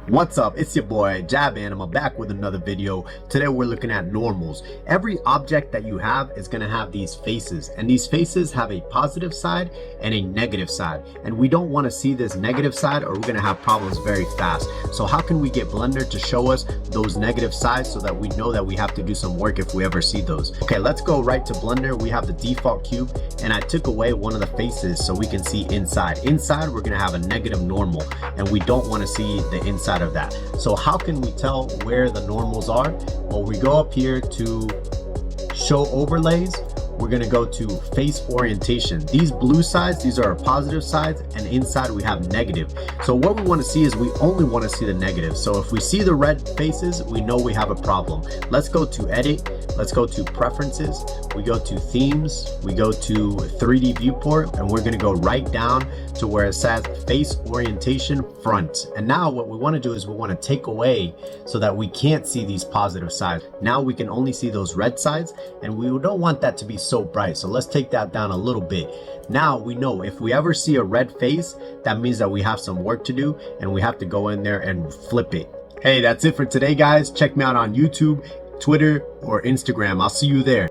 What's up? It's your boy Jaban. I'm back with another video. Today we're looking at normals. Every object that you have is going to have these faces, and these faces have a positive side and a negative side, and we don't want to see this negative side or we're going to have problems very fast. So how can we get Blender to show us those negative sides so that we know that we have to do some work if we ever see those? Okay, let's go right to Blender. We have the default cube, and I took away one of the faces so we can see inside. Inside we're going to have a negative normal, and we don't want to see the inside of that. So how can we tell where the normals are? Well, we go up here to show overlays. We're going to go to face orientation. These blue sides, these are our positive sides, and inside we have negative. So what we want to see is we only want to see the negative. So if we see the red faces, we know we have a problem. Let's go to edit. Let's go to preferences. We go to themes. We go to 3D viewport, and we're going to go right down to where it says face orientation front. And now what we want to do is we want to take away so that we can't see these positive sides. Now we can only see those red sides, and we don't want that to be so bright. So let's take that down a little bit. Now we know if we ever see a red face, that means that we have some work to do and we have to go in there and flip it. Hey, that's it for today, guys. Check me out on YouTube, Twitter, or Instagram. I'll see you there.